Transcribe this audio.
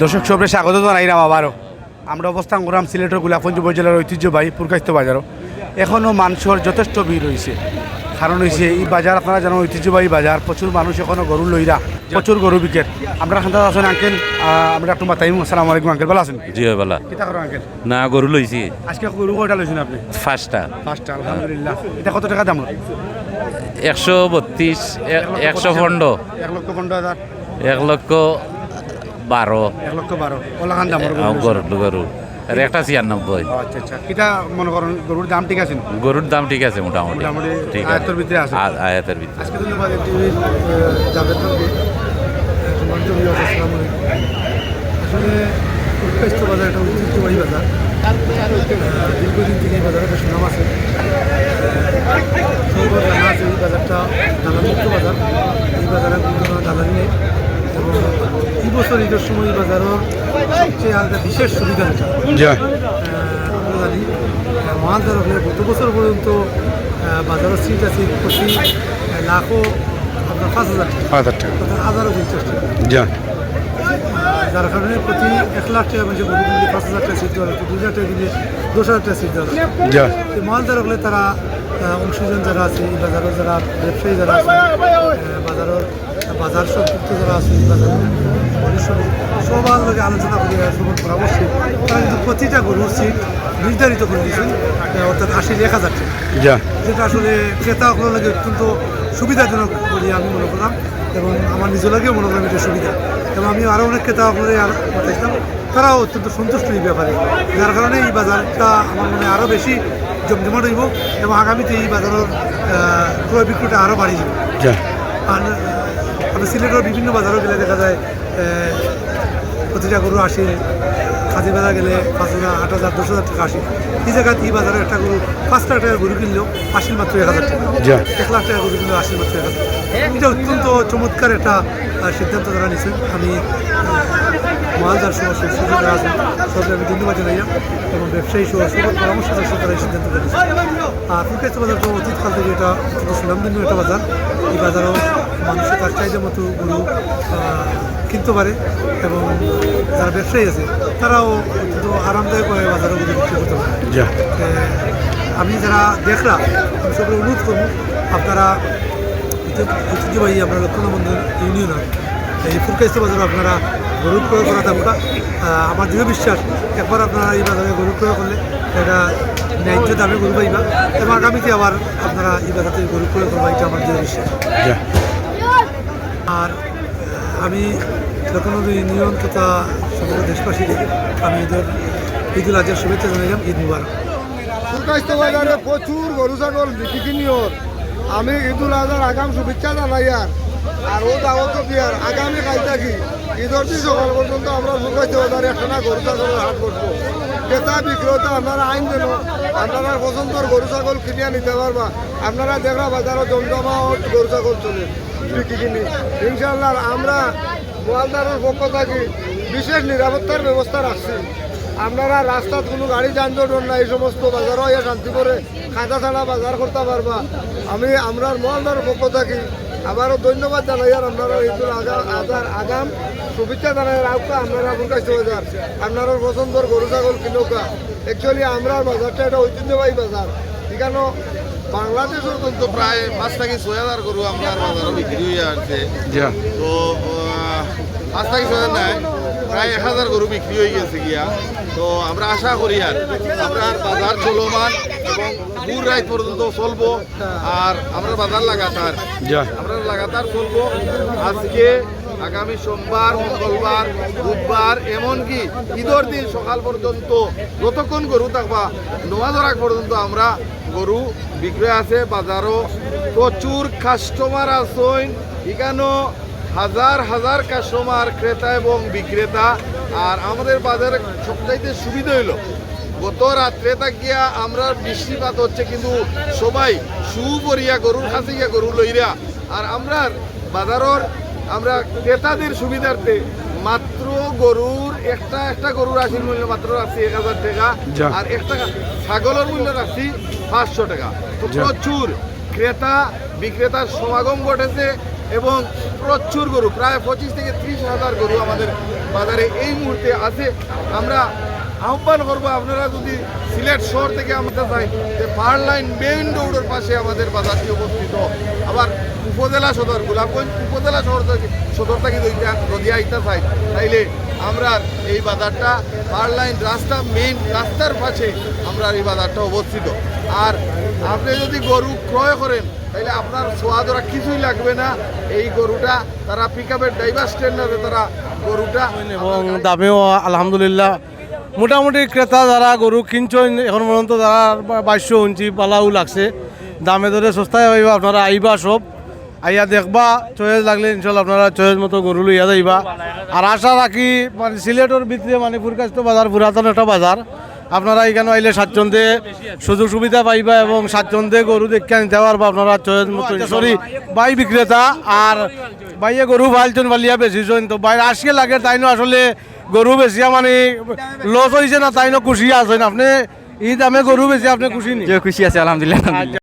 দর্শক সবরে স্বাগত জানাইলাম আবারও। আমরা অবস্থান করলাম সিলেটের গোলাপগঞ্জ উপজেলার ঐতিহ্যবাহী পুরকাস্ত বাজারও। এখনও মানুষের যথেষ্ট ভিড় রয়েছে, কারণ হয়েছে এই বাজার আপনারা জানেন ঐতিহ্যবাহী বাজার, প্রচুর মানুষ এখনও গরু লইরা, প্রচুর গরু বিকেট। আমরা খান্তা আছেন আঙ্কেল, আমরা একটু মাতাইম। আসসালামু আলাইকুম আঙ্কেল, ভালো আছেন? জি ভাই ভালো। কিতা করেন আঙ্কেল? না গরু লইছি আজকে গরু কয়টা লইছেন আপনি? ফার্স্টটা পাঁচটা, আলহামদুলিল্লাহ। এটা কত টাকা দাম? 132 115 1,15,000 1,12,000 1,12,000 ওলাখান দাম গরু আর একটা 96। আচ্ছা আচ্ছা, কিতা মনে করেন গরুর দাম ঠিক আছে? গরুর দাম ঠিক আছে মোটামুটি, মোটামুটি ঠিক আছে, আয়ত্তের ভিতরে আছে। আয়াতের ভিতরে। আজকে ধন্যবাদ টিভির যাদের সঙ্গে সম্মানিত বিভাগ, আসসালামু আলাইকুম। আসলে পুরকাস্ত বাজার একটা ঐতিহ্যবাহী বাজার, দীর্ঘদিন থেকে এই বাজারে একটা সুনাম আছে। সবার জানা আছে এই বাজারটা দালালমুক্ত বাজার, এই বাজারে কোনো দালালি নেই। এবং এই বছর ঈদের সময় এই বাজারের সবচেয়ে আলাদা বিশেষ সুবিধা যেটা আমরা জানি, মাছ ধরা হলে গত বছর পর্যন্ত বাজারের সিট আছে প্রতি লাখও আপনার 5,000 টাকা, হাজারও 50 টাকা, যার কারণে প্রতি 1 লাখ টাকা মানে গরু কিনলে 5,000 টাকা সিট দেওয়া, 2,000 টাকা কিনলে 10,000 টাকা সিট দেওয়া। মাছ ধরা হলে তারা অংশীজন যারা আছে এই বাজারের, যারা ব্যবসায়ী যারা আছে, বাজার সম্পৃক্ত যারা আছে এই বাজারের সবার লগে আলোচনা করি, সবার পরামর্শ তারা কিন্তু প্রতিটা গরুর সিট নির্ধারিত করে দিয়েছেন, অর্থাৎ 80,000 টাকা, যেটা আসলে ক্রেতাগুলোর লাগে অত্যন্ত সুবিধাজনক বলে আমি মনে করলাম, এবং আমার নিজের লাগেও মনে করলাম এটা সুবিধা। এবং আমি আরও অনেক ক্রেতাগুলোরে বলতেছিলাম, তারাও অত্যন্ত সন্তুষ্ট এই ব্যাপারে, যার কারণে এই বাজারটা আমার মনে আরও বেশি জমজমাট হইব এবং আগামীতে এই বাজারের ক্রয় বিক্রয়টা আরও বাড়ি যাবে। আর আমি সিলেটের বিভিন্ন বাজারও গেলে দেখা যায় প্রতিটা গরু আসে, খাদি বাজার গেলে 5,000 8,000 10,000 টাকা আসে। এই জায়গাতে এই বাজারে একটা গরু 5 লাখ টাকার গরু কিনলেও আসিল মাত্র 1,000 টাকা, 1 লাখ টাকার গরু কিনলেও আসিল মাত্র 1,000 টাকা। এটা অত্যন্ত চমৎকার একটা সিদ্ধান্ত তারা নিয়েছেন। আমি মালদার সমস্ত যারা আছেন সবাই আমি ধন্যবাদ জানাইলাম, এবং ব্যবসায়ী সহ সবার পরামর্শ তারা এই সিদ্ধান্ত নিয়েছেন। আর পুরকাস্ত বাজার তো অতীতকাল থেকে এটা সুনামধন্য একটা বাজার। এই বাজারও মানুষের তার চাহিদা মতো গরু কিনতে পারে, এবং যারা ব্যবসায়ী আছে তারাও অত্যন্ত আরামদায়কভাবে বাজারে গরু বিক্রি করতে পারে। আমি যারা দেখলাম আমি সবাই অনুরোধ করবো, আপনারা ঐতিহ্যবাহী আপনারা লক্ষ্মণবন্ধন ইউনিয়নের এই পুরকাস্ত বাজারে আপনারা গরু ক্রয় করা থাকুক। আমার দৃঢ় বিশ্বাস, একবার আপনারা এই বাজারে গরু ক্রয় করলে এটা ন্যায্য দামে গরু পাইবা, এবং আগামীতে আবার আপনারা এই বাজার থেকে গরু ক্রয় করবা, এটা আমার দৃঢ় বিশ্বাস। আর আমি লক্ষ্মণবন্ধন ইউনিয়ন তথা সমগ্র দেশবাসীকে আমি ঈদুল আজহার শুভেচ্ছা জানাইলাম। ঈদ মুবারক। পুরকাস্ত বাজারে প্রচুর গরু ছাগল বিক্রি কিনিওর আমি ঈদুল আজহার আগাম শুভেচ্ছা জানাই। আর ও দাওয়াত দিয়ার আগামী কাল থাকি ঈদের দিন সকাল পর্যন্ত আমরা পুরকাস্ত বাজারে একটা গরু ছাগলের হাট করবো। ক্রেতা বিক্রেতা আপনারা আইন দেন, আপনারা পছন্দের গরু ছাগল কিনিয়া নিতে পারবা। আপনারা দেখরা বাজারও জমজমা গরু ছাগল চলে বিক্রি কিনি। ইনশাল্লাহ আমরা গোয়ালদারের পক্ষ থাকি বিশেষ নিরাপত্তার ব্যবস্থা রাখছি। আপনারা রাস্তাত কোনো গাড়ি যানজট না, এই সমস্ত বাজারও ইয়ে শান্তি করে খাতা ছাড়া বাজার করতে পারবা। আমরা গোয়ালদারের পক্ষ থাকি আবারও ধন্যবাদ জানাই। আর আপনারা ঈদুল আজহার আগাম শুভেচ্ছা জানাই। রাখা আপনারা পুরকাস্ত বাজার আপনার পছন্দের গরু ছাগল কিনোকা। অ্যাকচুয়ালি আমরা বাজারটা এটা ঐতিহ্যবাহী বাজার, এখানে বাংলাদেশের কিন্তু প্রায় 5 থেকে 6,000 গরু আপনার বাজারে বিক্রি হয়ে আসছে। তো 5 থেকে 6,000 নাই, প্রায় 1,000 গরু বিক্রি হয়ে গেছে গিয়া। তো আমরা আশা করি আর আপনার বাজার চলমান এবং দূর রাত পর্যন্ত চলবো। আর আমরা বাজার লাগাতার চলবো। আজকে আগামী সোমবার, মঙ্গলবার, বুধবার, এমনকি ঈদের দিন সকাল পর্যন্ত যতক্ষণ গরু থাকবা নমাজের আগ পর্যন্ত আমরা গরু বিক্রয় আছে। বাজারও প্রচুর কাস্টমার আছেন, এখানেও হাজার হাজার কাস্টমার, ক্রেতা এবং বিক্রেতা। আর আমাদের বাজারে সবচাইতে সুবিধা হইল গত রাত্রে থাকিয়া আমরা বৃষ্টিপাত হচ্ছে, কিন্তু সবাই সুপরিয়া গরুর কাছে গিয়া গরু লইরা। আর আমরা বাজারের আমরা ক্রেতাদের সুবিধার্থে মাত্র গরুর একটা গরুর আসির মূল্য মাত্র রাখছি 1,000 টাকা, আর একটা ছাগলের মূল্য রাখছি 500 টাকা। তো প্রচুর ক্রেতা বিক্রেতার সমাগম ঘটেছে এবং প্রচুর গরু, প্রায় 25 থেকে 30 হাজার গরু আমাদের বাজারে এই মুহূর্তে আছে। আমরা আহ্বান করবো আপনারা যদি সিলেট শহর থেকে আমরা যাই যে পাহাড় লাইন মেইন রোডের পাশে আমাদের বাজারটি অবস্থিত। আবার উপজেলা সদর গোলাপগঞ্জ উপজেলা সদর থেকে যদি আইতে চাই তাইলে আমরা এই বাজারটা পাহাড় লাইন রাস্তা মেইন রাস্তার পাশে আমরা এই বাজারটা অবস্থিত। আর আপনি যদি গরু ক্রয় করেন তাহলে আপনার সোয়া ধরা কিছুই লাগবে না। এই গরুটা তারা পিক আপের ড্রাইভার স্ট্যান্ডারে তারা গরুটা এবং দামেও আলহামদুলিল্লাহ মোটামুটি ক্রেতা যারা গরু কিনছেন এখন পর্যন্ত যারা 2200 ইঞ্চি পালাও লাগছে দামে ধরে সস্তায় হইবা। আপনারা আইবা সব আইয়া দেখবা চয়েস লাগলে ইনশাল্লাহ আপনারা চয়েস মতো গরু লইয়া যাইবা। আর আশা রাখি মানে সিলেটের ভিতরে মানে ফুরকাস্ত বাজার পুরাতন একটা বাজার, আপনারা এখানে আইলে স্বাচ্ছন্দ্যে সুযোগ সুবিধা পাইবা এবং স্বাচ্ছন্দ্যে গরু দেখে আনতে পারবা আপনারা চয়েস মতো। সরি বাই বিক্রেতা আর বাইয়ে গরু ভালছেন বালিয়া বেশিছেন তো বাইরে আসকে লাগে তাইনো আসলে গরু বেশিয়া মানে লস হয়েছে না তাইনো খুশি আছেন আপনি এই দামে গরু বেশি আপনি খুশি নি? খুশি আছে আলহামদুলিল্লাহ।